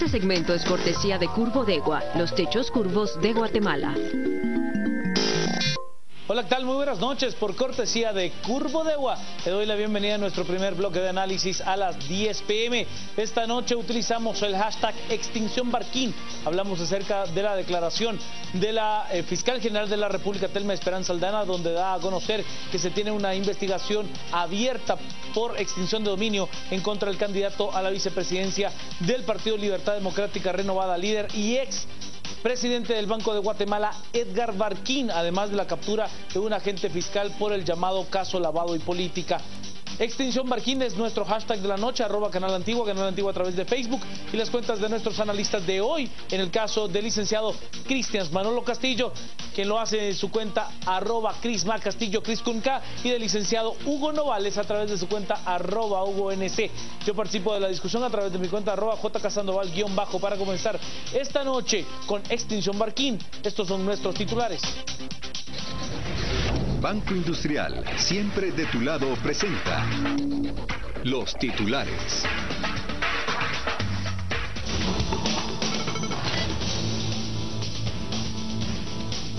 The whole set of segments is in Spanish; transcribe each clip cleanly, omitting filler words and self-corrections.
Este segmento es cortesía de Curvodegua, los techos curvos de Guatemala. Hola, ¿qué tal? Muy buenas noches. Por cortesía de Curvodegua, le doy la bienvenida a nuestro primer bloque de análisis a las 10 p.m. Esta noche utilizamos el hashtag Extinción Barquín. Hablamos acerca de la declaración de la Fiscal General de la República, Telma Esperanza Aldana, donde da a conocer que se tiene una investigación abierta por extinción de dominio en contra del candidato a la vicepresidencia del Partido Libertad Democrática Renovada, líder y ex presidente del Banco de Guatemala, Edgar Barquín, además de la captura de un agente fiscal por el llamado caso lavado y política. Extinción Barquín es nuestro hashtag de la noche, @Canal Antigua a través de Facebook, y las cuentas de nuestros analistas de hoy, en el caso del licenciado Cristian Manolo Castillo, quien lo hace en su cuenta @CrisMaCastillo, Cris con K, y del licenciado Hugo Novales a través de su cuenta @HugoNC. Yo participo de la discusión a través de mi cuenta @JCasandoval_ para comenzar esta noche con Extinción Barquín. Estos son nuestros titulares. Banco Industrial, siempre de tu lado, presenta los titulares.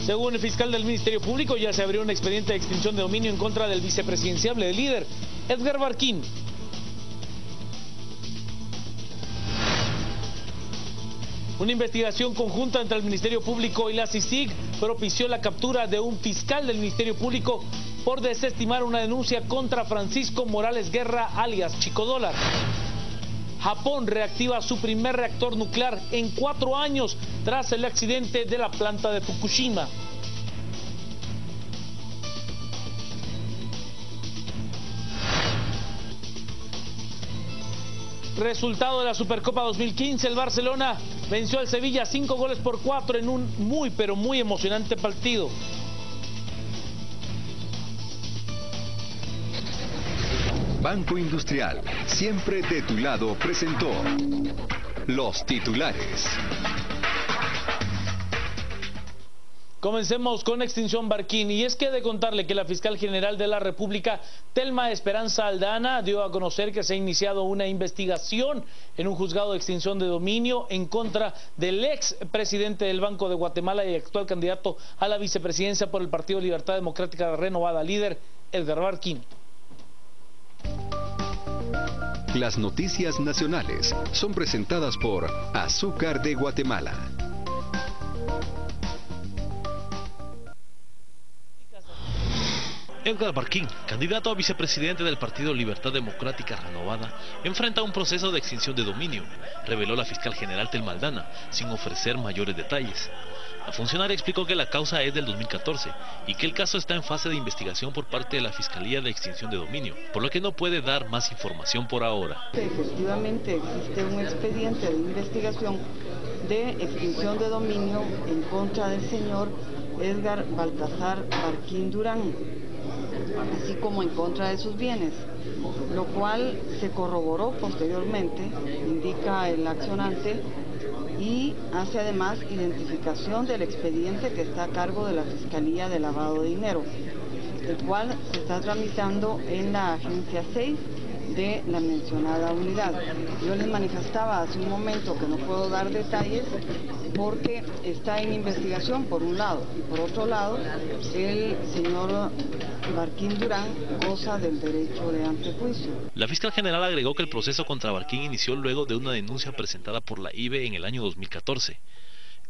Según el fiscal del Ministerio Público, ya se abrió un expediente de extinción de dominio en contra del vicepresidenciable del líder, Edgar Barquín. Una investigación conjunta entre el Ministerio Público y la CICIG propició la captura de un fiscal del Ministerio Público por desestimar una denuncia contra Francisco Morales Guerra, alias Chico Dólar. Japón reactiva su primer reactor nuclear en 4 años tras el accidente de la planta de Fukushima. Resultado de la Supercopa 2015, el Barcelona venció al Sevilla 5-4 en un muy pero muy emocionante partido. Banco Industrial, siempre de tu lado, presentó los titulares. Comencemos con Extinción Barquín, y es que de contarle que la Fiscal General de la República, Telma Esperanza Aldana, dio a conocer que se ha iniciado una investigación en un juzgado de extinción de dominio en contra del ex presidente del Banco de Guatemala y actual candidato a la vicepresidencia por el Partido Libertad Democrática Renovada, líder Edgar Barquín. Las noticias nacionales son presentadas por Azúcar de Guatemala. Edgar Barquín, candidato a vicepresidente del Partido Libertad Democrática Renovada, enfrenta un proceso de extinción de dominio, reveló la fiscal general Telma Aldana, sin ofrecer mayores detalles. La funcionaria explicó que la causa es del 2014 y que el caso está en fase de investigación por parte de la Fiscalía de Extinción de Dominio, por lo que no puede dar más información por ahora. Efectivamente existe un expediente de investigación de extinción de dominio en contra del señor Edgar Baltasar Barquín Durán, así como en contra de sus bienes, lo cual se corroboró posteriormente, indica el accionante, y hace además identificación del expediente que está a cargo de la Fiscalía de Lavado de Dinero, el cual se está tramitando en la agencia 6 de la mencionada unidad. Yo les manifestaba hace un momento que no puedo dar detalles porque está en investigación por un lado, y por otro lado el señor Barquín Durán goza del derecho de antejuicio. La fiscal general agregó que el proceso contra Barquín inició luego de una denuncia presentada por la IBE en el año 2014.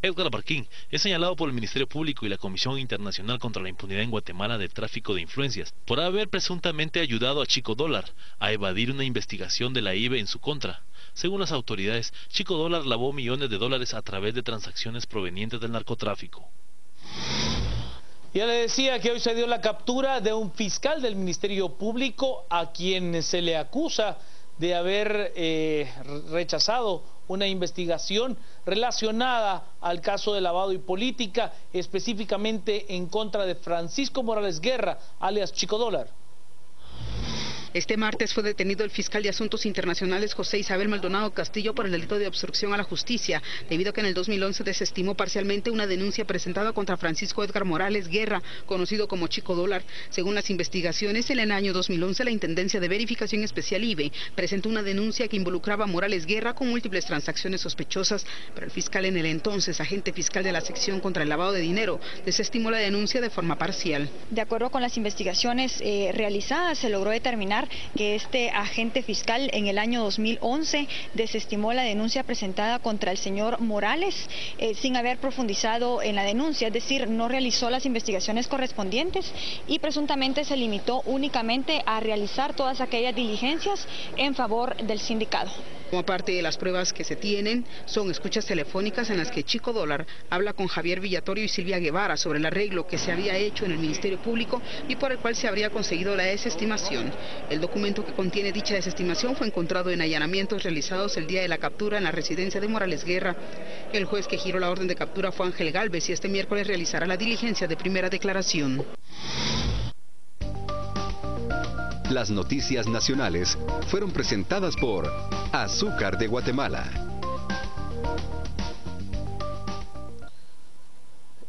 Edgar Barquín es señalado por el Ministerio Público y la Comisión Internacional contra la Impunidad en Guatemala de tráfico de influencias por haber presuntamente ayudado a Chico Dólar a evadir una investigación de la IBE en su contra. Según las autoridades, Chico Dólar lavó millones de dólares a través de transacciones provenientes del narcotráfico. Ya le decía que hoy se dio la captura de un fiscal del Ministerio Público a quien se le acusa de haber rechazado una investigación relacionada al caso de lavado y política, específicamente en contra de Francisco Morales Guerra, alias Chico Dólar. Este martes fue detenido el fiscal de Asuntos Internacionales José Isabel Maldonado Castillo por el delito de obstrucción a la justicia, debido a que en el 2011 desestimó parcialmente una denuncia presentada contra Francisco Edgar Morales Guerra, conocido como Chico Dólar. Según las investigaciones, en el año 2011 la Intendencia de Verificación Especial IVE presentó una denuncia que involucraba a Morales Guerra con múltiples transacciones sospechosas, pero el fiscal, en el entonces agente fiscal de la sección contra el lavado de dinero, desestimó la denuncia de forma parcial. De acuerdo con las investigaciones realizadas, se logró determinar que este agente fiscal en el año 2011 desestimó la denuncia presentada contra el señor Morales sin haber profundizado en la denuncia, es decir, no realizó las investigaciones correspondientes y presuntamente se limitó únicamente a realizar todas aquellas diligencias en favor del sindicado. Como parte de las pruebas que se tienen, son escuchas telefónicas en las que Chico Dólar habla con Javier Villatorio y Silvia Guevara sobre el arreglo que se había hecho en el Ministerio Público y por el cual se habría conseguido la desestimación. El documento que contiene dicha desestimación fue encontrado en allanamientos realizados el día de la captura en la residencia de Morales Guerra. El juez que giró la orden de captura fue Ángel Gálvez y este miércoles realizará la diligencia de primera declaración. Las noticias nacionales fueron presentadas por Azúcar de Guatemala.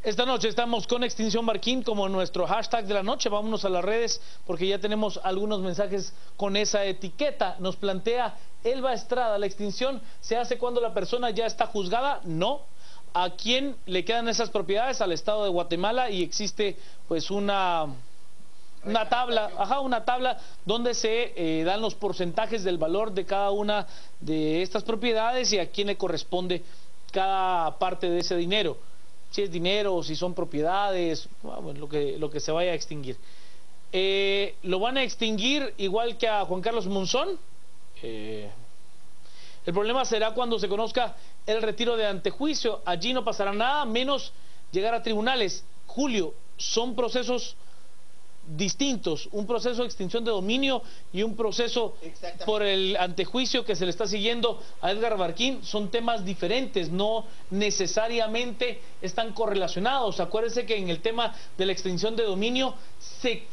Esta noche estamos con Extinción Barquín como nuestro hashtag de la noche. Vámonos a las redes porque ya tenemos algunos mensajes con esa etiqueta. Nos plantea Elba Estrada, ¿la extinción se hace cuando la persona ya está juzgada? No. ¿A quién le quedan esas propiedades? Al Estado de Guatemala, y existe pues una tabla donde se dan los porcentajes del valor de cada una de estas propiedades y a quién le corresponde cada parte de ese dinero. Si es dinero o si son propiedades, bueno, lo que se vaya a extinguir. ¿Lo van a extinguir igual que a Juan Carlos Monzón? El problema será cuando se conozca el retiro de antejuicio. Allí no pasará nada, menos llegar a tribunales. Julio, son procesos distintos, un proceso de extinción de dominio y un proceso por el antejuicio que se le está siguiendo a Edgar Barquín. Son temas diferentes, no necesariamente están correlacionados. Acuérdense que en el tema de la extinción de dominio se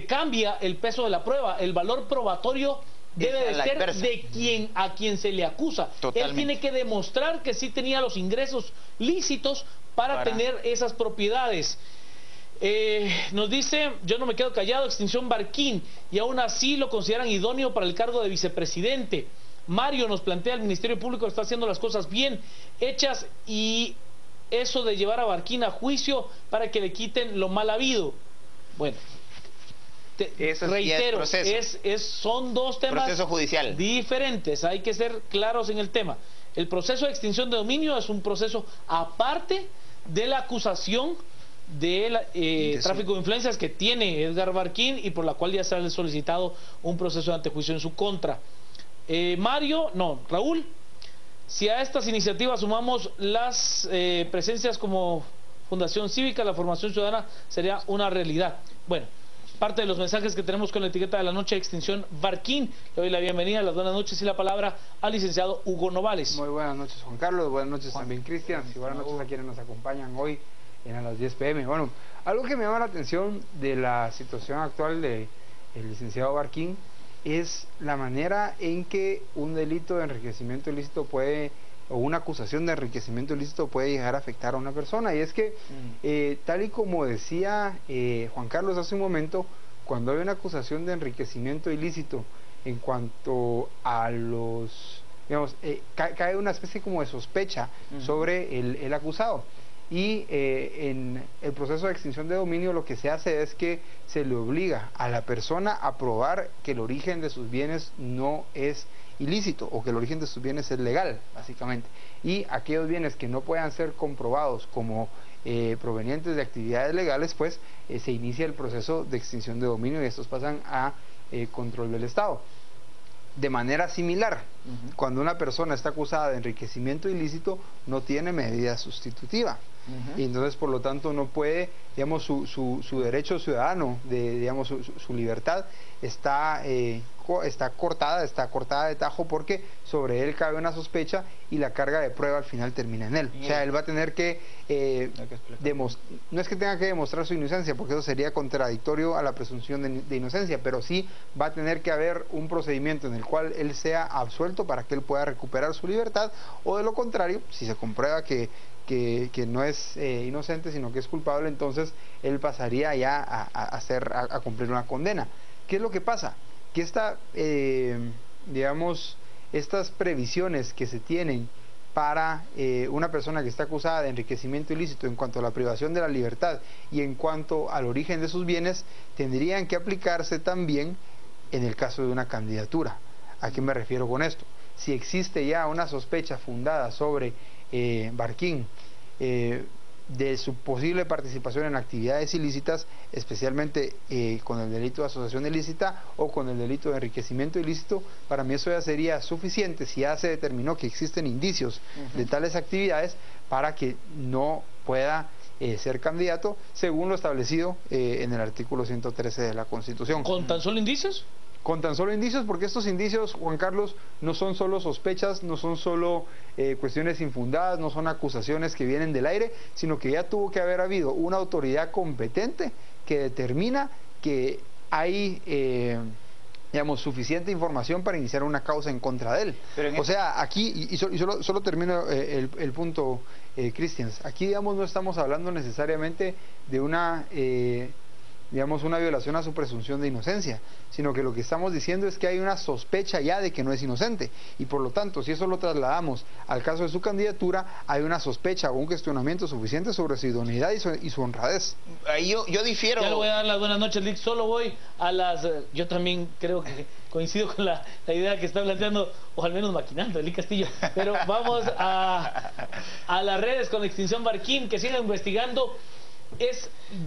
cambia el peso de la prueba, el valor probatorio debe de ser de a quien se le acusa. Él tiene que demostrar que sí tenía los ingresos lícitos para tener esas propiedades. Nos dice, yo no me quedo callado, Extinción Barquín, y aún así lo consideran idóneo para el cargo de vicepresidente. Mario nos plantea, el Ministerio Público está haciendo las cosas bien hechas, y eso de llevar a Barquín a juicio para que le quiten lo mal habido. Bueno, reitero, son dos temas diferentes, hay que ser claros en el tema. El proceso de extinción de dominio es un proceso aparte de la acusación de tráfico de influencias que tiene Edgar Barquín y por la cual ya se ha solicitado un proceso de antejuicio en su contra. Raúl, si a estas iniciativas sumamos las presencias como Fundación Cívica, la formación ciudadana sería una realidad. Bueno, parte de los mensajes que tenemos con la etiqueta de la noche, Extinción Barquín. Le doy la bienvenida, las buenas noches y la palabra al licenciado Hugo Novales. Muy buenas noches, Juan Carlos, buenas noches también, Cristian, y buenas noches a quienes nos acompañan hoy a las 10 p.m. Bueno, algo que me llama la atención de la situación actual del licenciado Barquín es la manera en que un delito de enriquecimiento ilícito o una acusación de enriquecimiento ilícito puede llegar a afectar a una persona. Y es que, tal y como decía Juan Carlos hace un momento, cuando hay una acusación de enriquecimiento ilícito en cuanto a los, digamos, cae una especie como de sospecha sobre el acusado. Y en el proceso de extinción de dominio lo que se hace es que se le obliga a la persona a probar que el origen de sus bienes no es ilícito o que el origen de sus bienes es legal, básicamente. Y aquellos bienes que no puedan ser comprobados como provenientes de actividades legales, pues se inicia el proceso de extinción de dominio y estos pasan a control del Estado. De manera similar, Cuando una persona está acusada de enriquecimiento ilícito, no tiene medida sustitutiva. Y entonces, por lo tanto, no puede, digamos, su derecho ciudadano, digamos, su libertad está cortada de tajo, porque sobre él cabe una sospecha y la carga de prueba al final termina en él. O sea, él va a tener que no es que tenga que demostrar su inocencia, porque eso sería contradictorio a la presunción de inocencia, pero sí va a tener que haber un procedimiento en el cual él sea absuelto para que él pueda recuperar su libertad, o de lo contrario, si se comprueba que no es inocente, sino que es culpable, entonces él pasaría ya a cumplir una condena. ¿Qué es lo que pasa? Que digamos, estas previsiones que se tienen para una persona que está acusada de enriquecimiento ilícito en cuanto a la privación de la libertad y en cuanto al origen de sus bienes, tendrían que aplicarse también en el caso de una candidatura. ¿A qué me refiero con esto? Si existe ya una sospecha fundada sobre Barquín de su posible participación en actividades ilícitas, especialmente con el delito de asociación ilícita o con el delito de enriquecimiento ilícito, para mí eso ya sería suficiente, si ya se determinó que existen indicios de tales actividades, para que no pueda ser candidato, según lo establecido en el artículo 113 de la Constitución. ¿Con tan solo indicios? Con tan solo indicios, porque estos indicios, Juan Carlos, no son solo sospechas, no son solo cuestiones infundadas, no son acusaciones que vienen del aire, sino que ya tuvo que haber habido una autoridad competente que determina que hay digamos, suficiente información para iniciar una causa en contra de él. O sea, aquí, y solo termino el punto, Cristian, aquí, digamos, no estamos hablando necesariamente de una digamos, una violación a su presunción de inocencia, sino que lo que estamos diciendo es que hay una sospecha ya de que no es inocente, y por lo tanto, si eso lo trasladamos al caso de su candidatura, hay una sospecha o un cuestionamiento suficiente sobre su idoneidad y su honradez. Ahí yo difiero. Ya le voy a dar las buenas noches, Lick. Solo voy a las... yo también creo que coincido con la idea que está planteando, o al menos maquinando, Lick Castillo, pero vamos a las redes con Extinción Barquín, que sigan investigando.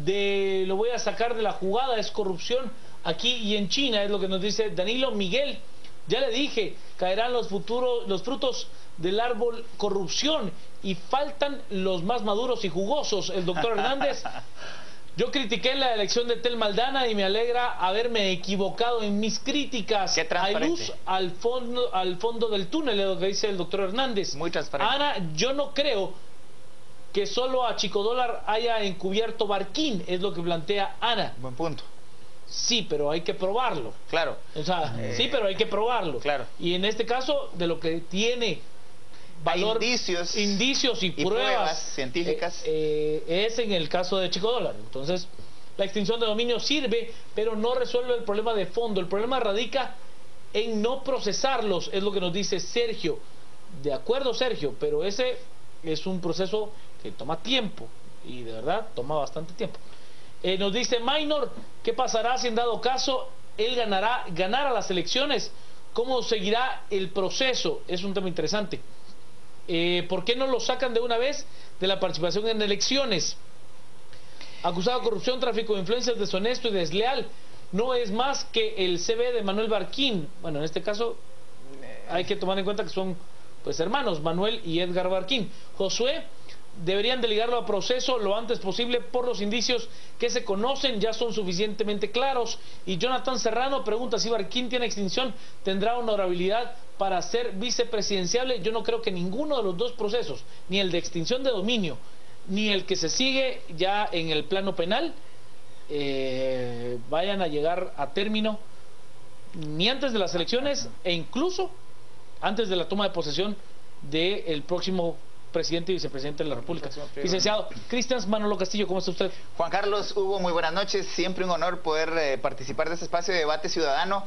Lo voy a sacar de la jugada, es corrupción aquí y en China, es lo que nos dice Danilo Miguel. Ya le dije, caerán los frutos del árbol corrupción y faltan los más maduros y jugosos. El doctor Hernández: yo critiqué la elección de Tel Maldana y me alegra haberme equivocado en mis críticas. Hay luz al fondo del túnel, es lo que dice el doctor Hernández. Muy transparente. Ana, yo no creo que solo a Chico Dólar haya encubierto Barquín, es lo que plantea Ana. Buen punto. Sí, pero hay que probarlo. Claro. O sea, sí, pero hay que probarlo. Claro. Y en este caso, de lo que tiene valor, indicios y pruebas científicas, es en el caso de Chico Dólar. Entonces, la extinción de dominio sirve, pero no resuelve el problema de fondo. El problema radica en no procesarlos, es lo que nos dice Sergio. De acuerdo, Sergio, pero ese es un proceso que toma tiempo, y de verdad toma bastante tiempo. Nos dice Minor: ¿qué pasará si en dado caso él ganara las elecciones? ¿Cómo seguirá el proceso? Es un tema interesante. ¿Por qué no lo sacan de una vez de la participación en elecciones? Acusado de corrupción, tráfico de influencias, deshonesto y desleal. No es más que el CV de Manuel Barquín. Bueno, en este caso hay que tomar en cuenta que son pues hermanos, Manuel y Edgar Barquín. Josué: deberían de ligarlo a proceso lo antes posible por los indicios que se conocen, ya son suficientemente claros. Y Jonathan Serrano pregunta: si Barquín tiene extinción, ¿tendrá honorabilidad para ser vicepresidenciable? Yo no creo que ninguno de los dos procesos, ni el de extinción de dominio, ni el que se sigue ya en el plano penal, vayan a llegar a término ni antes de las elecciones, e incluso antes de la toma de posesión del próximo presidente y vicepresidente de la República. Licenciado Cristian Manolo Castillo, ¿cómo está usted? Juan Carlos, Hugo, muy buenas noches. Siempre un honor poder participar de este espacio de debate ciudadano,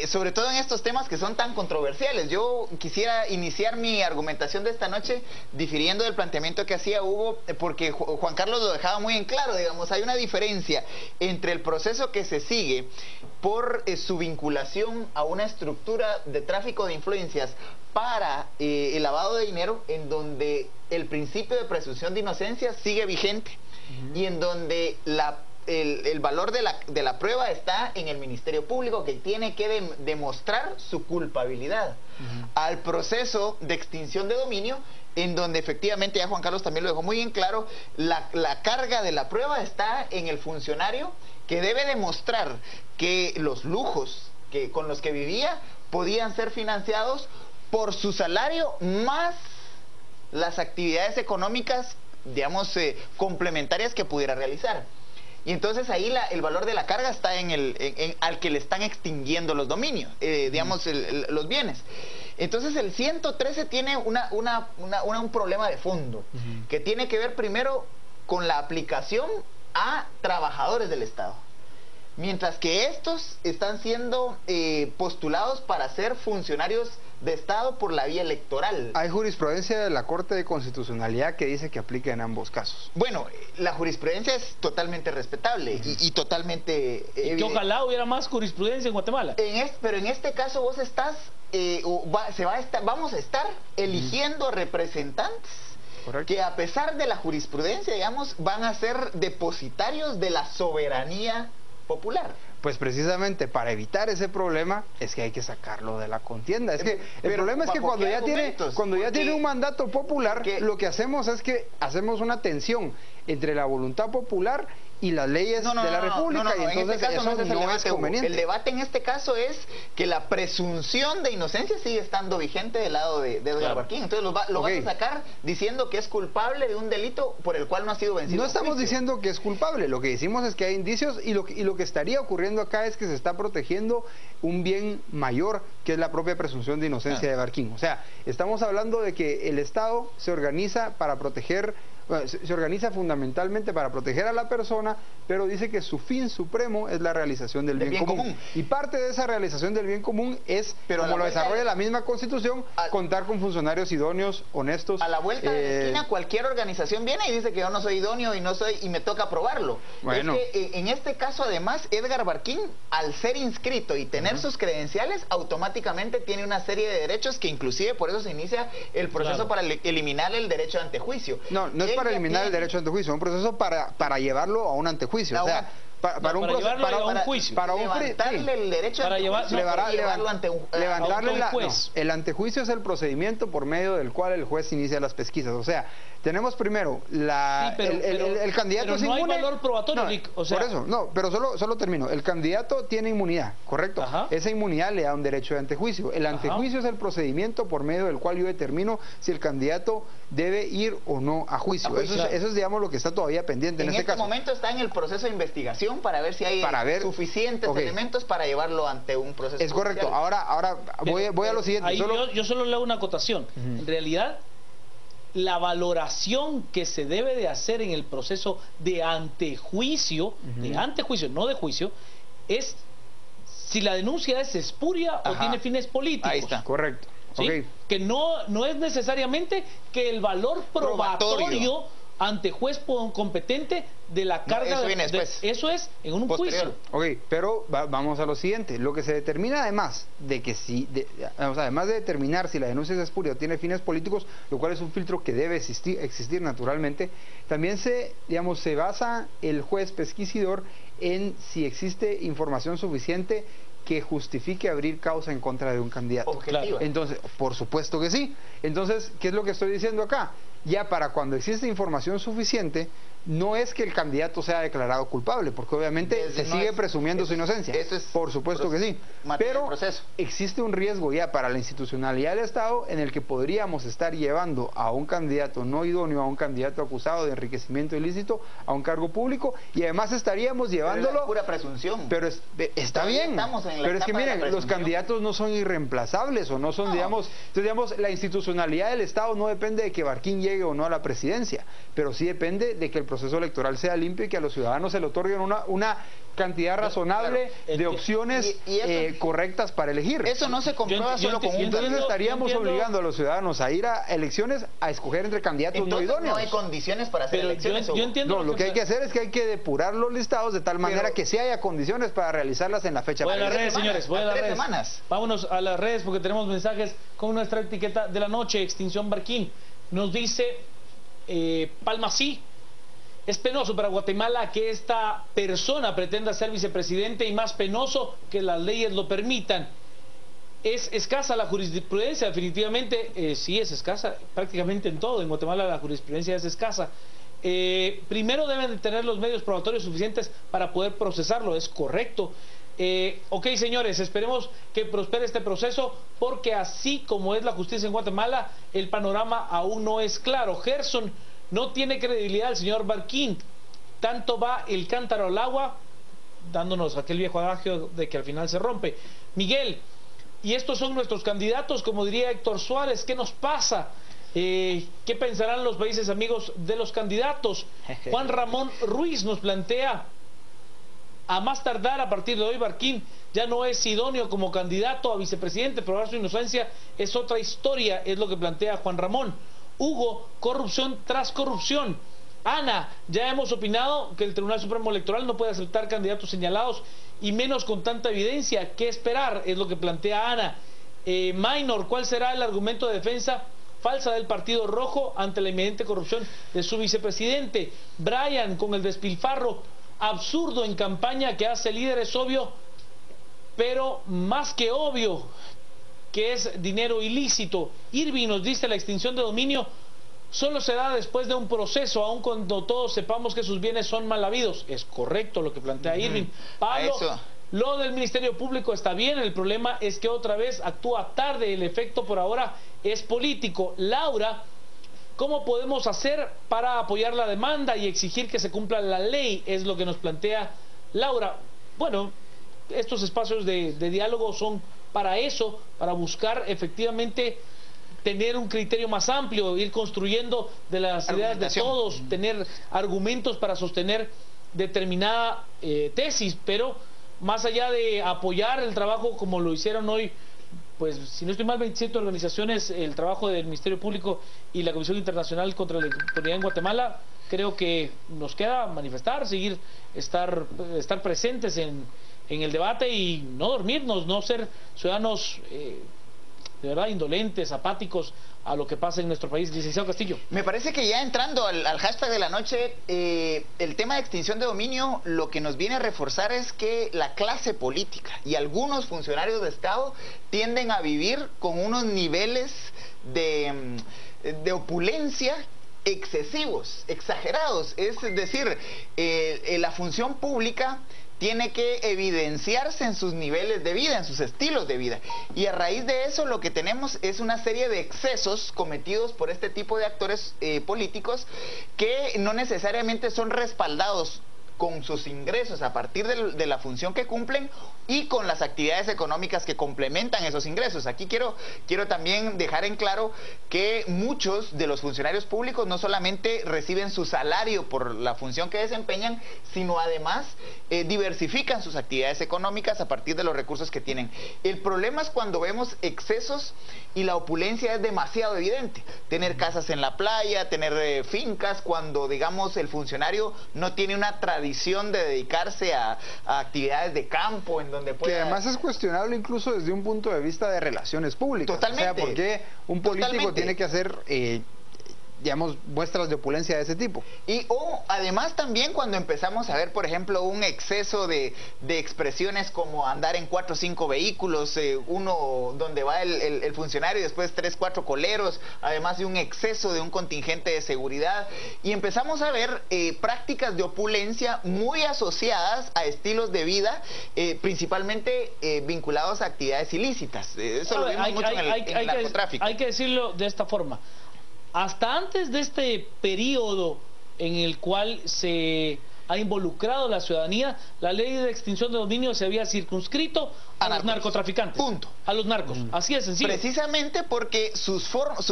sobre todo en estos temas que son tan controversiales. Yo quisiera iniciar mi argumentación de esta noche difiriendo del planteamiento que hacía Hugo, porque Juan Carlos lo dejaba muy en claro. Digamos, hay una diferencia entre el proceso que se sigue por su vinculación a una estructura de tráfico de influencias para el lavado de dinero, en donde el principio de presunción de inocencia sigue vigente, y en donde la el valor de la prueba está en el Ministerio Público, que tiene que demostrar su culpabilidad al proceso de extinción de dominio, en donde efectivamente, ya Juan Carlos también lo dejó muy bien claro, la carga de la prueba está en el funcionario, que debe demostrar que los lujos con los que vivía podían ser financiados por su salario más las actividades económicas, digamos, complementarias que pudiera realizar. Y entonces ahí el valor de la carga está al que le están extinguiendo los dominios, digamos, los bienes. Entonces el 113 tiene un problema de fondo, que tiene que ver primero con la aplicación a trabajadores del Estado. Mientras que estos están siendo postulados para ser funcionarios de Estado por la vía electoral. Hay jurisprudencia de la Corte de Constitucionalidad que dice que aplica en ambos casos. Bueno, la jurisprudencia es totalmente respetable y totalmente... Y que ojalá hubiera más jurisprudencia en Guatemala. Pero en este caso vos estás... vamos a estar eligiendo representantes. Correcto. Que a pesar de la jurisprudencia, digamos, van a ser depositarios de la soberanía popular. Pues precisamente para evitar ese problema es que hay que sacarlo de la contienda. Es que el problema es que cuando ya tiene un mandato popular, lo que hacemos es que hacemos una tensión entre la voluntad popular y las leyes de la República, y entonces en este caso eso no es conveniente. El debate en este caso es que la presunción de inocencia sigue estando vigente del lado de Edgar Barquín. Entonces lo van a sacar diciendo que es culpable de un delito por el cual no ha sido vencido. No estamos diciendo que es culpable, lo que decimos es que hay indicios, y lo que estaría ocurriendo acá es que se está protegiendo un bien mayor, que es la propia presunción de inocencia de Barquín. O sea, estamos hablando de que el Estado se organiza para proteger... se organiza fundamentalmente para proteger a la persona, pero dice que su fin supremo es la realización del bien común. Y parte de esa realización del bien común es, como lo desarrolla la misma Constitución, contar con funcionarios idóneos, honestos. A la vuelta de la esquina cualquier organización viene y dice que yo no soy idóneo y me toca probarlo. Bueno. Es que en este caso además Edgar Barquín, al ser inscrito y tener sus credenciales, automáticamente tiene una serie de derechos que inclusive por eso se inicia el proceso para eliminar el derecho de antejuicio. No es para eliminar el derecho de antejuicio, es un proceso para llevarlo a un antejuicio. O sea, para un juicio. Para levantarle el derecho para llevarlo ante un juez. El antejuicio es el procedimiento por medio del cual el juez inicia las pesquisas. O sea, tenemos primero el candidato pero no hay valor probatorio, Rick. O sea, por eso, pero solo termino. El candidato tiene inmunidad, ¿correcto? Esa inmunidad le da un derecho de antejuicio. El antejuicio es el procedimiento por medio del cual yo determino si el candidato debe ir o no a juicio. Eso es, digamos, lo que está todavía pendiente en este caso. En este momento está en el proceso de investigación para ver si hay suficientes elementos para llevarlo ante un proceso judicial. Correcto. Ahora voy a lo siguiente. Yo solo leo una acotación. En realidad, la valoración que se debe de hacer en el proceso de antejuicio, no de juicio, es si la denuncia es espuria o tiene fines políticos. Ahí está. Correcto. ¿Sí? Que no es necesariamente que el valor probatorio ante juez competente de la carga... eso viene después. Eso es en un juicio. Pero vamos a lo siguiente. Lo que se determina además de que además de determinar si la denuncia es espuria o tiene fines políticos, lo cual es un filtro que debe existir naturalmente, también se basa el juez pesquisidor en si existe información suficiente que justifique abrir causa en contra de un candidato. Objetiva. Entonces, por supuesto que sí. Entonces, ¿qué es lo que estoy diciendo acá? Ya para cuando existe información suficiente, no es que el candidato sea declarado culpable, porque obviamente se sigue presumiendo su inocencia. Eso es por supuesto que sí. Pero existe un riesgo ya para la institucionalidad del Estado en el que podríamos estar llevando a un candidato no idóneo, a un candidato acusado de enriquecimiento ilícito, a un cargo público, y además estaríamos llevándolo... Pero es pura presunción. Pero está bien. Pero es que miren, los candidatos no son irreemplazables o no son, digamos... Entonces, digamos, la institucionalidad del Estado no depende de que Barquín llegue o no a la presidencia, pero sí depende de que el proceso electoral sea limpio y que a los ciudadanos se le otorguen una cantidad razonable de opciones correctas para elegir. Eso no se comprueba solo con un... Entonces estaríamos obligando a los ciudadanos a ir a elecciones a escoger entre candidatos no idóneos. No hay condiciones para hacer elecciones. Yo entiendo lo que hay que hacer es que hay que depurar los listados de tal manera que sí haya condiciones para realizarlas en la fecha. Voy a las redes, señores, voy a las redes. Semanas. Vámonos a las redes porque tenemos mensajes con nuestra etiqueta de la noche, Extinción Barquín. Nos dice Palma sí. Es penoso para Guatemala que esta persona pretenda ser vicepresidente, y más penoso que las leyes lo permitan. Es escasa la jurisprudencia, definitivamente, sí es escasa, prácticamente en todo. En Guatemala la jurisprudencia es escasa. Primero deben de tener los medios probatorios suficientes para poder procesarlo, es correcto. Ok, señores, esperemos que prospere este proceso, porque así como es la justicia en Guatemala, el panorama aún no es claro. Gerson, no tiene credibilidad el señor Barquín. Tanto va el cántaro al agua, dándonos aquel viejo adagio de que al final se rompe. Miguel, y estos son nuestros candidatos, como diría Héctor Suárez. ¿Qué nos pasa? ¿Qué pensarán los países amigos de los candidatos? Juan Ramón Ruiz nos plantea: a más tardar a partir de hoy, Barquín ya no es idóneo como candidato a vicepresidente. Probar su inocencia es otra historia, es lo que plantea Juan Ramón. Hugo, corrupción tras corrupción. Ana, ya hemos opinado que el Tribunal Supremo Electoral no puede aceptar candidatos señalados, y menos con tanta evidencia. ¿Qué esperar? Es lo que plantea Ana. Minor, ¿cuál será el argumento de defensa falsa del Partido Rojo ante la inminente corrupción de su vicepresidente? Brian, con el despilfarro absurdo en campaña que hace el líder, es obvio, pero más que obvio que es dinero ilícito. Irving nos dice: la extinción de dominio solo se da después de un proceso, aun cuando todos sepamos que sus bienes son mal habidos. Es correcto lo que plantea Irving. Pablo, lo del Ministerio Público está bien, el problema es que otra vez actúa tarde, el efecto por ahora es político. Laura, ¿cómo podemos hacer para apoyar la demanda y exigir que se cumpla la ley? Es lo que nos plantea Laura. Bueno, estos espacios de diálogo son para eso, para buscar efectivamente tener un criterio más amplio, ir construyendo de las ideas de todos, tener argumentos para sostener determinada tesis, pero más allá de apoyar el trabajo como lo hicieron hoy, pues si no estoy mal, 27 organizaciones, el trabajo del Ministerio Público y la Comisión Internacional contra la Impunidad en Guatemala, creo que nos queda manifestar, seguir, estar presentes en el debate y no dormirnos, no ser ciudadanos de verdad indolentes, apáticos a lo que pasa en nuestro país. Licenciado Castillo. Me parece que ya entrando al hashtag de la noche, el tema de extinción de dominio lo que nos viene a reforzar es que la clase política y algunos funcionarios de Estado tienden a vivir con unos niveles de opulencia excesivos, exagerados. Es decir, la función pública tiene que evidenciarse en sus niveles de vida, en sus estilos de vida. Y a raíz de eso lo que tenemos es una serie de excesos cometidos por este tipo de actores políticos que no necesariamente son respaldados con sus ingresos a partir de la función que cumplen y con las actividades económicas que complementan esos ingresos. Aquí quiero también dejar en claro que muchos de los funcionarios públicos no solamente reciben su salario por la función que desempeñan, sino además diversifican sus actividades económicas a partir de los recursos que tienen. El problema es cuando vemos excesos y la opulencia es demasiado evidente. Tener casas en la playa, tener fincas, cuando digamos el funcionario no tiene una tradición de dedicarse a actividades de campo en donde pueda... Que además es cuestionable incluso desde un punto de vista de relaciones públicas. Totalmente. O sea, ¿por qué un político tiene que hacer digamos, muestras de opulencia de ese tipo? Y además también cuando empezamos a ver, por ejemplo, un exceso de expresiones como andar en 4 o 5 vehículos, uno donde va el funcionario y después 3 o 4 coleros, además de un exceso de un contingente de seguridad, y empezamos a ver prácticas de opulencia muy asociadas a estilos de vida, principalmente vinculados a actividades ilícitas. Eso lo vimos mucho en el narcotráfico. Hay que decirlo de esta forma. Hasta antes de este periodo en el cual se ha involucrado la ciudadanía, la ley de extinción de dominio se había circunscrito a los narcotraficantes. Punto. A los narcos. Así de sencillo. Precisamente porque su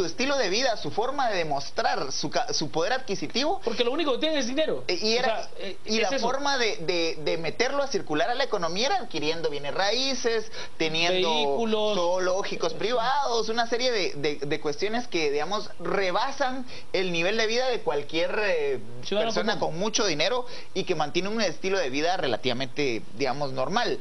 estilo de vida, su forma de demostrar su poder adquisitivo... Porque lo único que tienen es dinero. Y la forma de meterlo a circular a la economía era adquiriendo bienes raíces, teniendo vehículos, zoológicos privados, una serie de cuestiones que, digamos, rebasan el nivel de vida de cualquier persona con mucho dinero y que mantiene un estilo de vida relativamente, digamos, normal.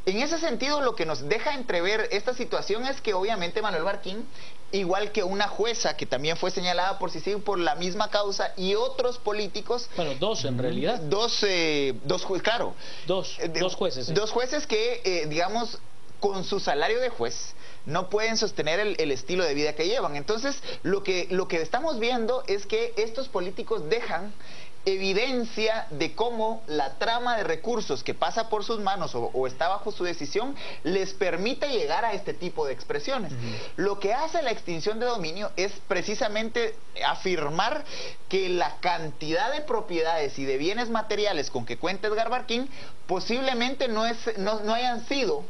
En ese sentido, esto lo que nos deja entrever esta situación es que obviamente Manuel Barquín, igual que una jueza que también fue señalada por CICIG por la misma causa y otros políticos... Bueno, dos en realidad. Dos jueces. Sí. Dos jueces que, digamos, con su salario de juez no pueden sostener el estilo de vida que llevan. Entonces, lo que estamos viendo es que estos políticos dejan evidencia de cómo la trama de recursos que pasa por sus manos o está bajo su decisión les permite llegar a este tipo de expresiones. Lo que hace la extinción de dominio es precisamente afirmar que la cantidad de propiedades y de bienes materiales con que cuenta Edgar Barquín posiblemente no hayan sido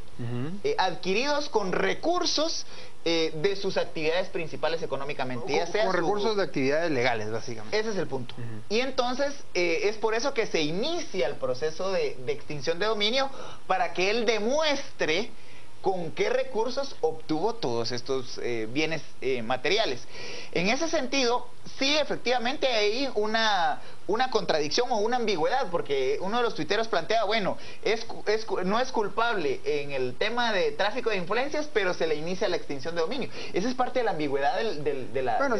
adquiridos con recursos de sus actividades principales económicamente. Ya sea con recursos de actividades legales, básicamente. Ese es el punto. Y entonces es por eso que se inicia el proceso de extinción de dominio, para que él demuestre con qué recursos obtuvo todos estos bienes materiales. En ese sentido, sí, efectivamente hay una contradicción o una ambigüedad, porque uno de los tuiteros plantea, bueno, no es culpable en el tema de tráfico de influencias, pero se le inicia la extinción de dominio. Esa es parte de la ambigüedad de la... Bueno,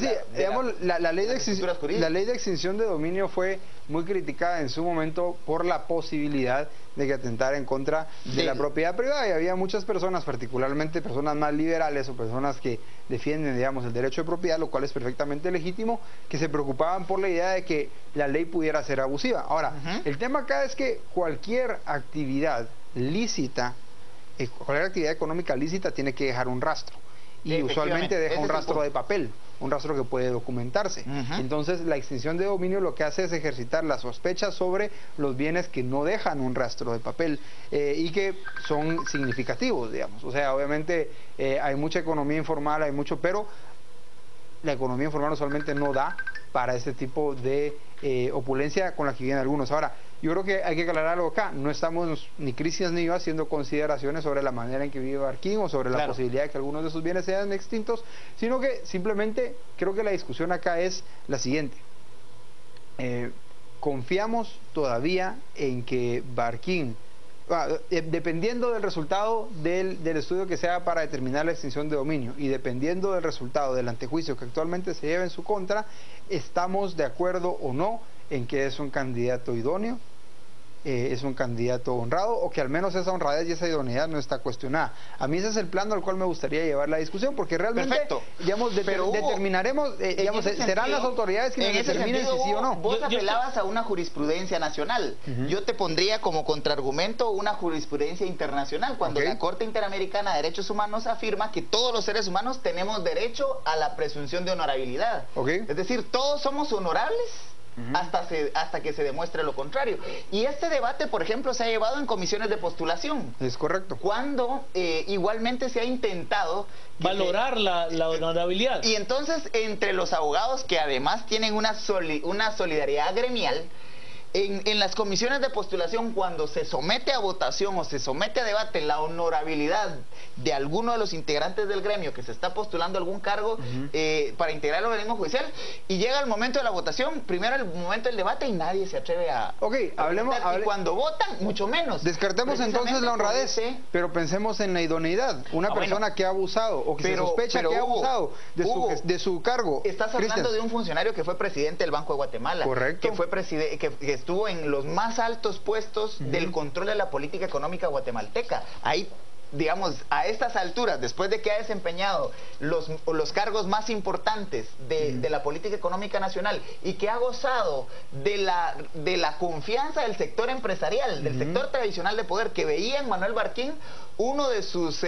la ley de extinción de dominio fue muy criticada en su momento por la posibilidad de que atentara en contra de la propiedad privada, y había muchas personas, particularmente personas más liberales o personas que defienden, digamos, el derecho de propiedad, lo cual es perfectamente legítimo, que se preocupaban por la idea de que la ley pudiera ser abusiva. Ahora, el tema acá es que cualquier actividad lícita, cualquier actividad económica lícita tiene que dejar un rastro, y usualmente deja un rastro de papel, un rastro que puede documentarse. Entonces, la extinción de dominio lo que hace es ejercitar la sospecha sobre los bienes que no dejan un rastro de papel y que son significativos, digamos. O sea, obviamente hay mucha economía informal, pero la economía informal usualmente no da para este tipo de opulencia con la que vienen algunos. Ahora, yo creo que hay que aclarar algo acá. No estamos ni Cristian ni yo haciendo consideraciones sobre la manera en que vive Barquín o sobre la posibilidad de que algunos de sus bienes sean extintos, sino que simplemente creo que la discusión acá es la siguiente. ¿Confiamos todavía en que Barquín, dependiendo del resultado del estudio que se haga para determinar la extinción de dominio y dependiendo del resultado del antejuicio que actualmente se lleva en su contra, estamos de acuerdo o no en que es un candidato idóneo, es un candidato honrado, o que al menos esa honradez y esa idoneidad no está cuestionada? A mí ese es el plano al cual me gustaría llevar la discusión, porque realmente, digamos, determinaremos, digamos, serán las autoridades quienes determinen si sí o no. Vos apelabas a una jurisprudencia nacional. Yo te pondría como contraargumento una jurisprudencia internacional, cuando la Corte Interamericana de Derechos Humanos afirma que todos los seres humanos tenemos derecho a la presunción de honorabilidad. Es decir, todos somos honorables hasta que se demuestre lo contrario. Y este debate, por ejemplo, se ha llevado en comisiones de postulación. Es correcto. Cuando igualmente se ha intentado valorar la honorabilidad. Y entonces, entre los abogados, que además tienen una solidaridad gremial, en las comisiones de postulación, cuando se somete a votación o se somete a debate la honorabilidad de alguno de los integrantes del gremio que se está postulando algún cargo para integrar el organismo judicial, y llega el momento de la votación, primero el momento del debate, y nadie se atreve a... Y cuando votan, mucho menos. Descartemos entonces la honradez, pero pensemos en la idoneidad. Una persona que ha abusado o que se sospecha que ha abusado de su cargo. Estás hablando de un funcionario que fue presidente del Banco de Guatemala. Correcto. Que fue que estuvo en los más altos puestos del control de la política económica guatemalteca. Ahí, digamos, a estas alturas, después de que ha desempeñado los cargos más importantes de la política económica nacional, y que ha gozado de la confianza del sector empresarial, del sector tradicional de poder, que veía en Manuel Barquín uno de sus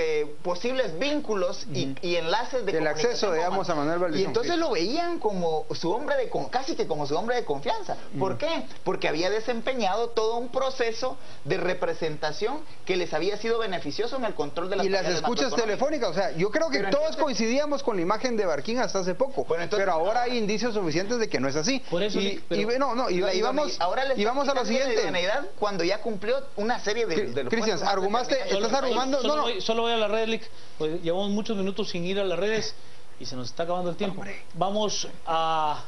posibles vínculos y enlaces de el acceso, digamos, a Manuel Barquín. Y entonces lo veían como su hombre casi que como su hombre de confianza. ¿Por qué? Porque había desempeñado todo un proceso de representación que les había sido beneficioso en el control de las escuchas telefónicas. O sea, yo creo que todos coincidíamos con la imagen de Barquín hasta hace poco, pero ahora hay indicios suficientes de que no es así. Por eso vamos a lo siguiente. Cuando ya cumplió una serie de Cristian, estás argumando. Solo voy a la red, Lick. Pues llevamos muchos minutos sin ir a las redes y se nos está acabando el tiempo. Vamos a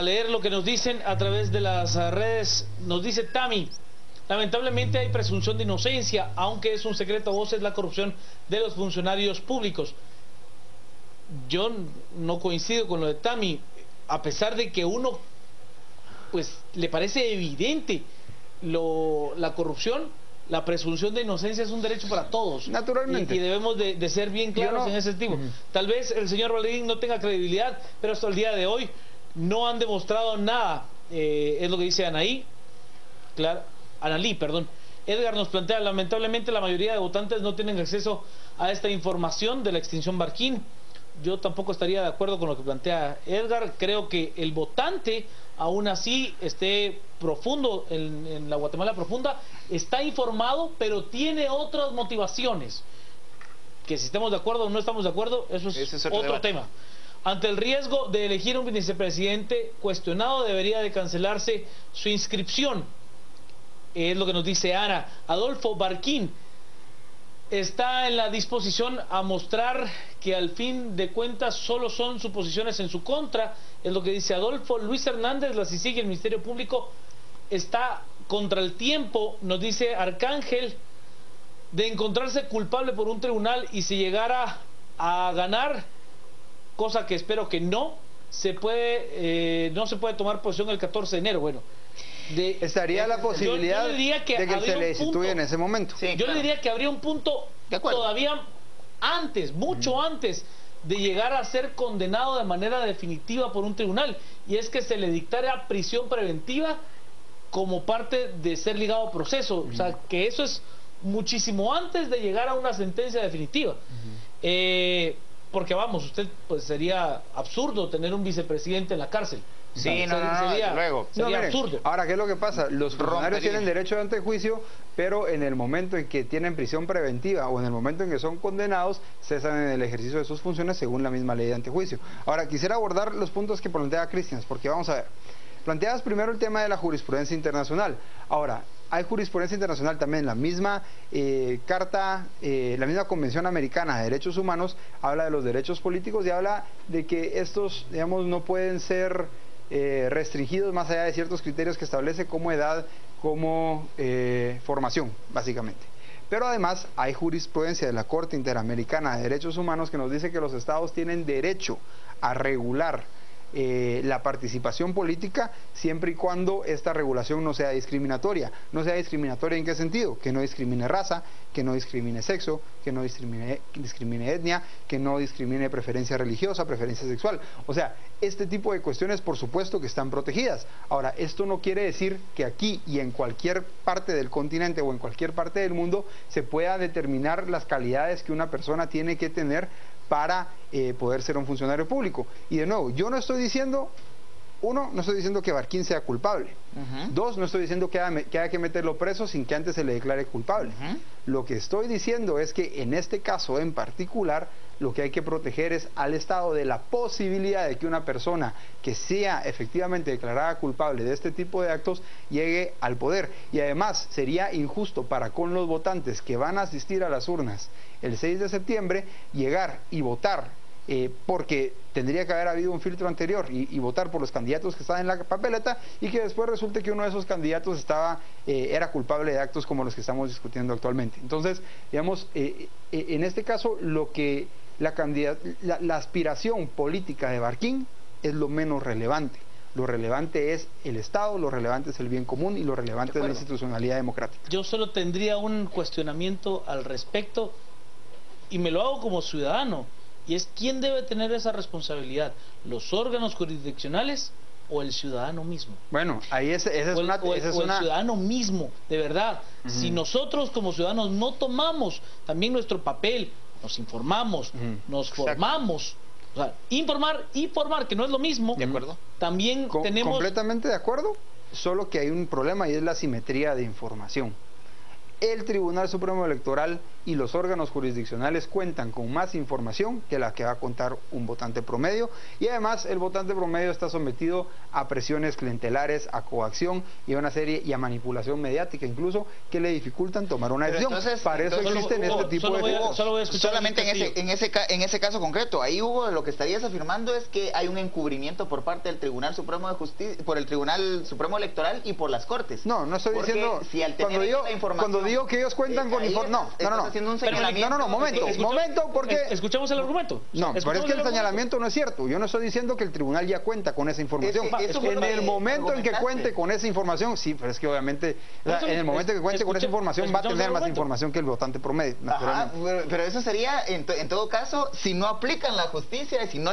leer lo que nos dicen a través de las redes. Nos dice Tami: Lamentablemente hay presunción de inocencia, aunque es un secreto a voces la corrupción de los funcionarios públicos. Yo no coincido con lo de Tami, a pesar de que uno pues le parece evidente la corrupción. La presunción de inocencia es un derecho para todos. Naturalmente. Y debemos de ser bien claros en ese sentido. Tal vez el señor Valdivin no tenga credibilidad, pero hasta el día de hoy no han demostrado nada. Es lo que dice Analí. Edgar nos plantea, lamentablemente la mayoría de votantes no tienen acceso a esta información de la extinción Barquín. Yo tampoco estaría de acuerdo con lo que plantea Edgar. Creo que el votante, aún así esté profundo en la Guatemala profunda, está informado, pero tiene otras motivaciones. Que si estamos de acuerdo o no estamos de acuerdo, eso es otro tema. Ante el riesgo de elegir un vicepresidente cuestionado, debería de cancelarse su inscripción. Es lo que nos dice Ana. Adolfo Barquín está en la disposición a mostrar que al fin de cuentas solo son suposiciones en su contra, es lo que dice Adolfo. Luis Hernández, la CICIG y el Ministerio Público está contra el tiempo, nos dice Arcángel, de encontrarse culpable por un tribunal y si llegara a ganar, cosa que espero que no se puede tomar posesión el 14 de enero. Bueno, estaría la posibilidad de que se le destituya en ese momento. Sí, yo le diría que habría un punto todavía antes, mucho antes de llegar a ser condenado de manera definitiva por un tribunal, y es que se le dictara prisión preventiva como parte de ser ligado a proceso. O sea, que eso es muchísimo antes de llegar a una sentencia definitiva. Porque vamos, usted pues sería absurdo tener un vicepresidente en la cárcel. Sí, sería absurdo. Ahora, ¿qué es lo que pasa? Los funcionarios tienen derecho de antejuicio, pero en el momento en que tienen prisión preventiva o en el momento en que son condenados, cesan en el ejercicio de sus funciones según la misma ley de antejuicio. Ahora, quisiera abordar los puntos que plantea Cristian, porque vamos a ver. Planteabas primero el tema de la jurisprudencia internacional. Ahora, hay jurisprudencia internacional también, la misma la misma Convención Americana de Derechos Humanos habla de los derechos políticos y habla de que estos, digamos, no pueden ser restringidos más allá de ciertos criterios que establece como edad, como formación, básicamente. Pero además hay jurisprudencia de la Corte Interamericana de Derechos Humanos que nos dice que los estados tienen derecho a regular la participación política siempre y cuando esta regulación no sea discriminatoria. ¿No sea discriminatoria en qué sentido? Que no discrimine raza, que no discrimine sexo, que no discrimine etnia, que no discrimine preferencia religiosa, preferencia sexual. O sea, este tipo de cuestiones por supuesto que están protegidas. Ahora, esto no quiere decir que aquí y en cualquier parte del continente o en cualquier parte del mundo se pueda determinar las calidades que una persona tiene que tener para poder ser un funcionario público. Y de nuevo, yo no estoy diciendo, uno, no estoy diciendo que Barquín sea culpable. Dos, no estoy diciendo que haya que meterlo preso sin que antes se le declare culpable. Lo que estoy diciendo es que en este caso en particular, lo que hay que proteger es al Estado de la posibilidad de que una persona que sea efectivamente declarada culpable de este tipo de actos llegue al poder. Y además sería injusto para con los votantes que van a asistir a las urnas el 6 de septiembre llegar y votar porque tendría que haber habido un filtro anterior y votar por los candidatos que estaban en la papeleta y que después resulte que uno de esos candidatos era culpable de actos como los que estamos discutiendo actualmente. Entonces, digamos, en este caso lo que la aspiración política de Barquín es lo menos relevante. Lo relevante es el Estado, lo relevante es el bien común y lo relevante es la institucionalidad democrática. Yo solo tendría un cuestionamiento al respecto y me lo hago como ciudadano, y es quién debe tener esa responsabilidad, los órganos jurisdiccionales o el ciudadano mismo. Bueno, ahí el ciudadano mismo, de verdad. Si nosotros como ciudadanos no tomamos también nuestro papel, nos informamos, nos formamos, o sea, informar y formar, que no es lo mismo. ¿De acuerdo? También tenemos... Completamente de acuerdo, solo que hay un problema y es la asimetría de información. el Tribunal Supremo Electoral y los órganos jurisdiccionales cuentan con más información que la que va a contar un votante promedio, y además el votante promedio está sometido a presiones clientelares, a coacción y a una serie y a manipulación mediática incluso, que le dificultan tomar una decisión. Para eso existen este tipo de... Solamente en ese caso concreto, ahí Hugo, lo que estarías afirmando es que hay un encubrimiento por parte del Tribunal Supremo de Justicia, por el Tribunal Supremo Electoral y por las Cortes. No estoy diciendo... Si al tener cuando digo que ellos cuentan con información... Momento, porque... Escuchemos el argumento. No, pero es que el señalamiento no es cierto. Yo no estoy diciendo que el tribunal ya cuenta con esa información. En el momento en que cuente con esa información, sí, pero es que obviamente, en el momento en que cuente con esa información va a tener más información que el votante promedio. Ajá, pero eso sería, en todo caso, si no aplican la justicia y si no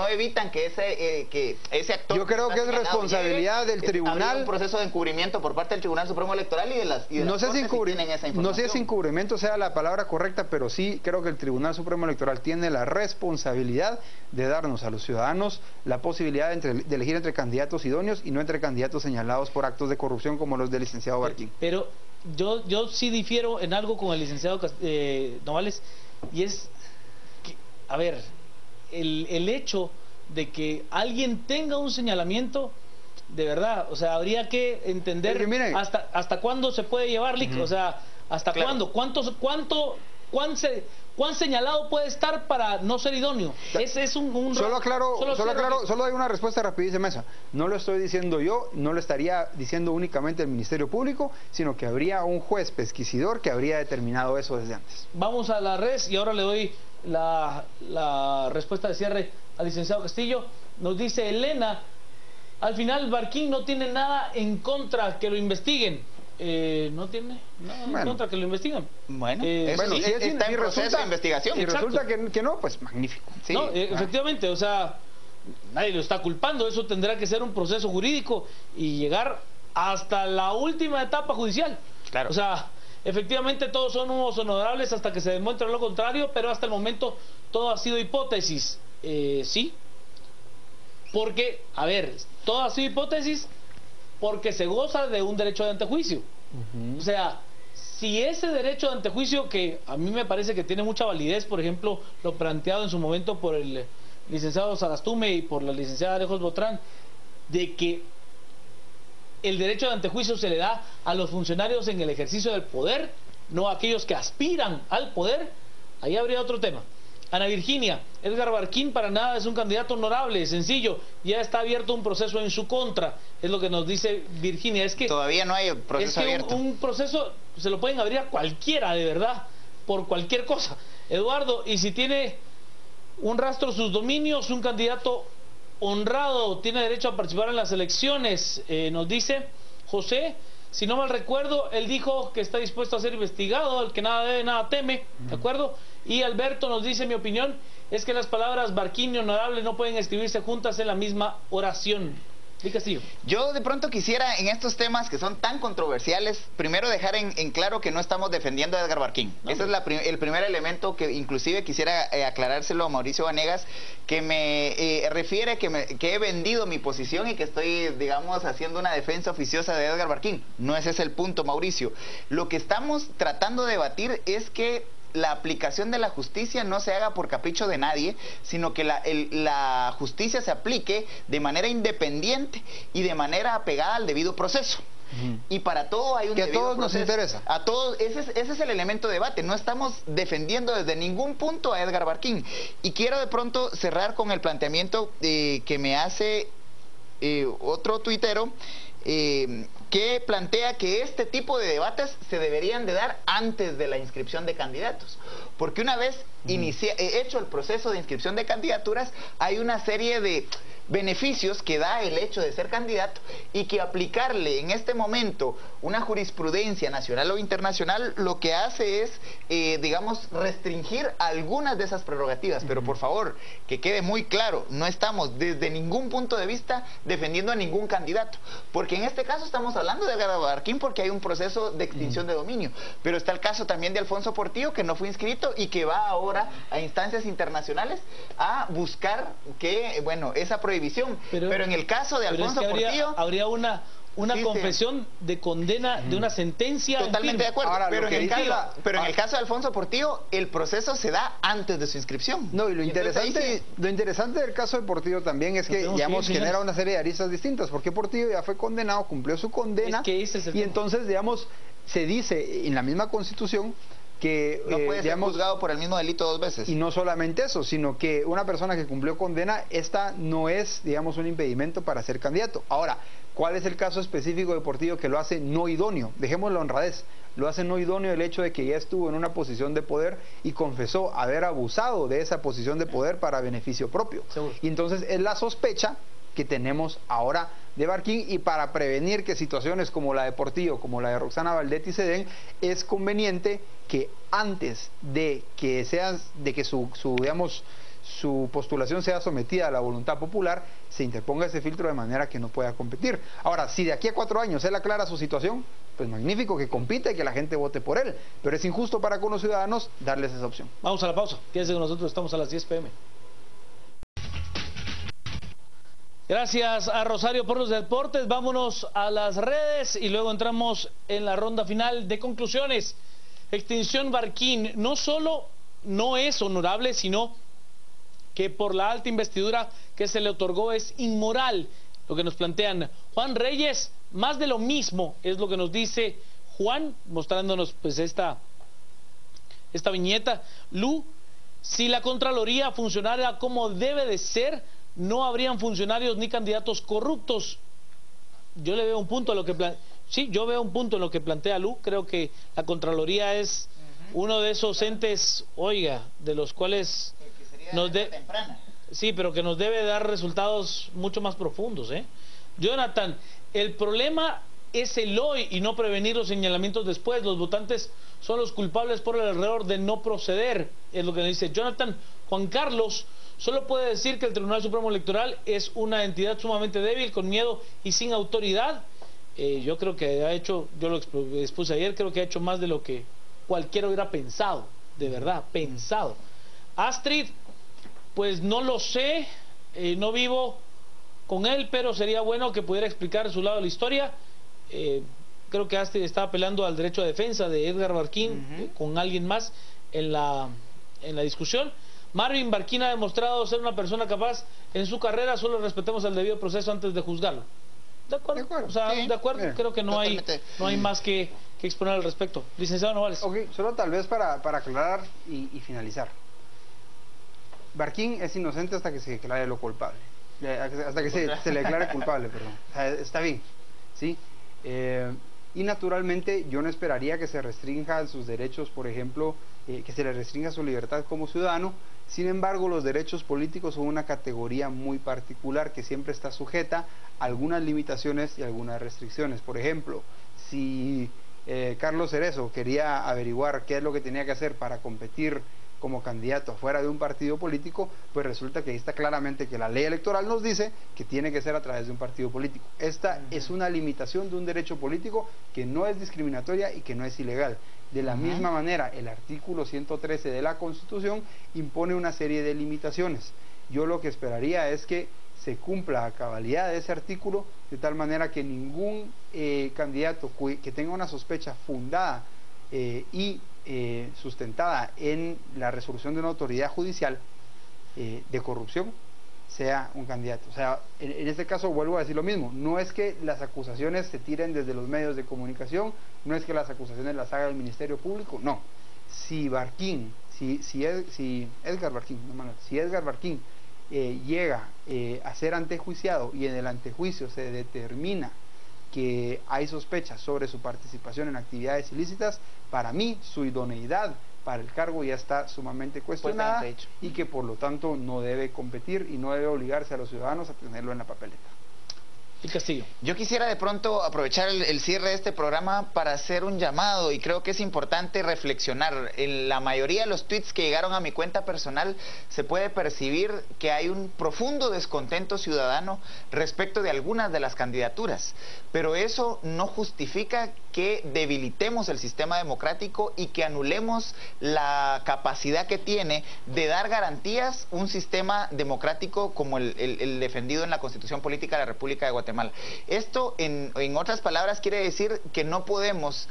evitan que ese actor... Yo creo que es responsabilidad del tribunal... Habría un proceso de encubrimiento por parte del Tribunal Supremo Electoral y de las Cortes si tienen esa información. No sé si encubrimiento sea la palabra correcta, pero sí creo que el Tribunal Supremo Electoral tiene la responsabilidad de darnos a los ciudadanos la posibilidad de elegir entre candidatos idóneos y no entre candidatos señalados por actos de corrupción como los del licenciado Barquín. Pero yo sí difiero en algo con el licenciado Novales, y es que, a ver, el hecho de que alguien tenga un señalamiento, de verdad, o sea, habría que entender hasta cuándo se puede llevar, o sea, hasta cuándo, cuán señalado puede estar para no ser idóneo. Solo hay una respuesta rapidísima esa. No lo estoy diciendo yo, no lo estaría diciendo únicamente el Ministerio Público, sino que habría un juez pesquisidor que habría determinado eso desde antes. Vamos a la red y ahora le doy la respuesta de cierre al licenciado Castillo. Nos dice Elena: al final Barquín no tiene nada en contra que lo investiguen. No tiene nada en contra que lo investiguen. Si está en proceso de investigación. Y resulta que no, pues magnífico. Sí, no, efectivamente, o sea, nadie lo está culpando. Eso tendrá que ser un proceso jurídico y llegar hasta la última etapa judicial. Claro. O sea, efectivamente todos son unos honorables hasta que se demuestre lo contrario, pero hasta el momento todo ha sido hipótesis. Sí, porque, a ver, todo ha sido hipótesis porque se goza de un derecho de antejuicio. O sea, si ese derecho de antejuicio, que a mí me parece que tiene mucha validez, por ejemplo, lo planteado en su momento por el licenciado Sagastume y por la licenciada Alejos Botrán, de que el derecho de antejuicio se le da a los funcionarios en el ejercicio del poder, no a aquellos que aspiran al poder, ahí habría otro tema. Ana Virginia: Edgar Barquín para nada es un candidato honorable, sencillo, ya está abierto un proceso en su contra, es lo que nos dice Virginia. Es que todavía no hay proceso abierto. Un proceso se lo pueden abrir a cualquiera, de verdad, por cualquier cosa. Eduardo: y si tiene un rastro sus dominios, un candidato honrado tiene derecho a participar en las elecciones. Nos dice José: si no mal recuerdo, él dijo que está dispuesto a ser investigado, el que nada debe, nada teme, ¿de acuerdo? Y Alberto nos dice: mi opinión es que las palabras Barquín y honorable no pueden escribirse juntas en la misma oración. Castillo. Yo de pronto quisiera, en estos temas que son tan controversiales, primero dejar en claro que no estamos defendiendo a Edgar Barquín. Ese es el primer elemento que inclusive quisiera aclarárselo a Mauricio Vanegas, que me refiere que he vendido mi posición y que estoy, digamos, haciendo una defensa oficiosa de Edgar Barquín. No ese es el punto, Mauricio. Lo que estamos tratando de debatir es que la aplicación de la justicia no se haga por capricho de nadie, sino que la justicia se aplique de manera independiente y de manera apegada al debido proceso. Y para todo hay un debido proceso. Que a todos nos interesa. A todos, ese es el elemento de debate. No estamos defendiendo desde ningún punto a Edgar Barquín. Y quiero de pronto cerrar con el planteamiento que me hace otro tuitero, que plantea que este tipo de debates se deberían de dar antes de la inscripción de candidatos, porque una vez hecho el proceso de inscripción de candidaturas, hay una serie de beneficios que da el hecho de ser candidato, y que aplicarle en este momento una jurisprudencia nacional o internacional lo que hace es, digamos, restringir algunas de esas prerrogativas. Pero por favor, que quede muy claro, no estamos desde ningún punto de vista defendiendo a ningún candidato, porque en este caso estamos hablando de Edgar Barquín porque hay un proceso de extinción de dominio, pero está el caso también de Alfonso Portillo, que no fue inscrito y que va ahora a instancias internacionales a buscar que, bueno, esa prohibición. Pero en el caso de Alfonso Portillo... habría una confesión de condena de una sentencia. Totalmente de acuerdo. Ahora, pero en el caso de Alfonso Portillo, el proceso se da antes de su inscripción. No, y lo interesante del caso de Portillo también es que, digamos, genera una serie de aristas distintas, porque Portillo ya fue condenado, cumplió su condena, y entonces, digamos, se dice en la misma Constitución que no puede ser juzgado por el mismo delito 2 veces. Y no solamente eso, sino que una persona que cumplió condena, esta no es, digamos, un impedimento para ser candidato. Ahora, ¿cuál es el caso específico de Portillo que lo hace no idóneo? Dejémoslo honradez. Lo hace no idóneo el hecho de que ya estuvo en una posición de poder y confesó haber abusado de esa posición de poder para beneficio propio. Seguro. Y entonces es la sospecha que tenemos ahora de Barquín, y para prevenir que situaciones como la de Portillo, como la de Roxana Valdetti se den, es conveniente que antes de que su postulación sea sometida a la voluntad popular, se interponga ese filtro de manera que no pueda competir. Ahora, si de aquí a 4 años él aclara su situación, pues magnífico, que compita y que la gente vote por él, pero es injusto para con los ciudadanos darles esa opción. Vamos a la pausa, quédense con nosotros, estamos a las 10 p.m. Gracias a Rosario por los deportes. Vámonos a las redes y luego entramos en la ronda final de conclusiones. Extinción Barquín no solo no es honorable, sino que por la alta investidura que se le otorgó es inmoral. Lo que nos plantean Juan Reyes, más de lo mismo es lo que nos dice Juan, mostrándonos pues esta viñeta. Lu, si la Contraloría funcionara como debe de ser, no habrían funcionarios ni candidatos corruptos. Yo le veo un punto a lo que yo veo un punto en lo que plantea Lu. Creo que la Contraloría es uno de esos entes, oiga, de los cuales sí, pero que nos debe dar resultados mucho más profundos, Jonathan, el problema es el hoy y no prevenir los señalamientos después. Los votantes son los culpables por el error de no proceder, es lo que dice Jonathan. Juan Carlos solo puede decir que el Tribunal Supremo Electoral es una entidad sumamente débil, con miedo y sin autoridad. Yo creo que ha hecho, yo lo expuse ayer, creo que ha hecho más de lo que cualquiera hubiera pensado, de verdad, pensado. Astrid, pues no lo sé, no vivo con él, pero sería bueno que pudiera explicar su lado de la historia. Creo que Astrid está apelando al derecho de defensa de Edgar Barquín con alguien más en la discusión. Marvin, Barquín ha demostrado ser una persona capaz en su carrera, solo respetemos el debido proceso antes de juzgarlo. ¿De acuerdo? De acuerdo. O sea, sí, de acuerdo. Bien. Creo que no hay más que exponer al respecto. Licenciado Novales. Ok, solo tal vez para aclarar y finalizar. Barquín es inocente hasta que se declare lo culpable. Hasta que se le declare culpable, perdón. O sea, está bien, ¿sí? Y naturalmente yo no esperaría que se restrinjan sus derechos, por ejemplo, que se le restrinja su libertad como ciudadano. Sin embargo, los derechos políticos son una categoría muy particular que siempre está sujeta a algunas limitaciones y algunas restricciones. Por ejemplo, si Carlos Cerezo quería averiguar qué es lo que tenía que hacer para competir como candidato fuera de un partido político, pues resulta que ahí está claramente que la ley electoral nos dice que tiene que ser a través de un partido político. Esta es una limitación de un derecho político que no es discriminatoria y que no es ilegal. De la misma manera, el artículo 113 de la Constitución impone una serie de limitaciones. Yo lo que esperaría es que se cumpla a cabalidad de ese artículo, de tal manera que ningún candidato que tenga una sospecha fundada y sustentada en la resolución de una autoridad judicial de corrupción sea un candidato. O sea, en este caso vuelvo a decir lo mismo, no es que las acusaciones se tiren desde los medios de comunicación, no es que las acusaciones las haga el Ministerio Público, no. Si Barquín, si Edgar Barquín llega a ser antejuiciado y en el antejuicio se determina que hay sospechas sobre su participación en actividades ilícitas, para mí su idoneidad para el cargo ya está sumamente cuestionada y que por lo tanto no debe competir y no debe obligarse a los ciudadanos a tenerlo en la papeleta. Y Castillo. Yo quisiera de pronto aprovechar el cierre de este programa para hacer un llamado, y creo que es importante reflexionar. En la mayoría de los tweets que llegaron a mi cuenta personal se puede percibir que hay un profundo descontento ciudadano respecto de algunas de las candidaturas, pero eso no justifica que debilitemos el sistema democrático y que anulemos la capacidad que tiene de dar garantías un sistema democrático como el defendido en la Constitución Política de la República de Guatemala. Guatemala. Esto, en otras palabras, quiere decir que no podemos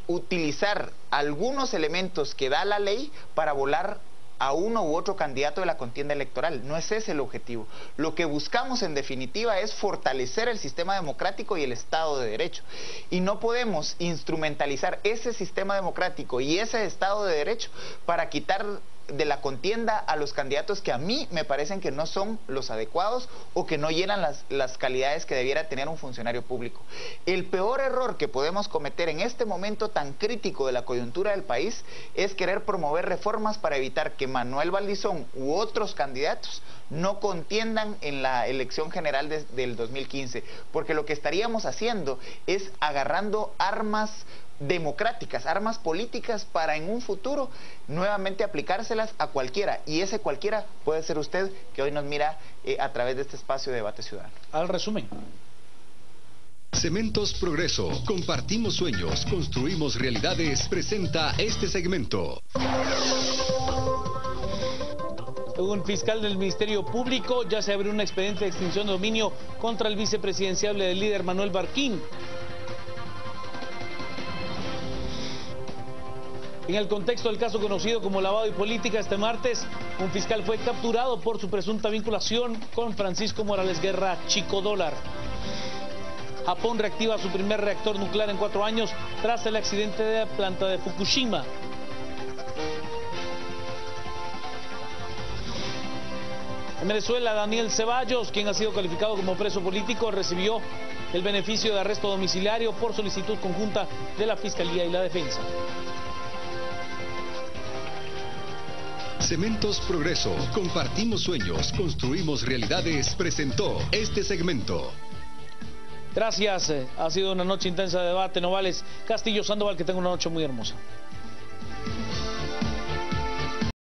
utilizar algunos elementos que da la ley para volar a uno u otro candidato de la contienda electoral. No es ese el objetivo. Lo que buscamos en definitiva es fortalecer el sistema democrático y el Estado de Derecho. Y no podemos instrumentalizar ese sistema democrático y ese Estado de Derecho para quitar de la contienda a los candidatos que a mí me parecen que no son los adecuados o que no llenan las calidades que debiera tener un funcionario público. El peor error que podemos cometer en este momento tan crítico de la coyuntura del país es querer promover reformas para evitar que Manuel Valdizón u otros candidatos no contiendan en la elección general del 2015, porque lo que estaríamos haciendo es agarrando armas democráticas, armas políticas para en un futuro nuevamente aplicárselas a cualquiera, y ese cualquiera puede ser usted que hoy nos mira a través de este espacio de debate ciudadano. Al resumen. Cementos Progreso, compartimos sueños, construimos realidades, presenta este segmento. Según fiscal del Ministerio Público, ya se abrió un expediente de extinción de dominio contra el vicepresidenciable del líder Manuel Barquín. En el contexto del caso conocido como lavado y política, este martes, un fiscal fue capturado por su presunta vinculación con Francisco Morales Guerra, Chico Dólar. Japón reactiva su primer reactor nuclear en 4 años tras el accidente de la planta de Fukushima. En Venezuela, Daniel Ceballos, quien ha sido calificado como preso político, recibió el beneficio de arresto domiciliario por solicitud conjunta de la Fiscalía y la Defensa. Cementos Progreso, compartimos sueños, construimos realidades, presentó este segmento. Gracias, ha sido una noche intensa de debate. Novales, Castillo, Sandoval, que tenga una noche muy hermosa.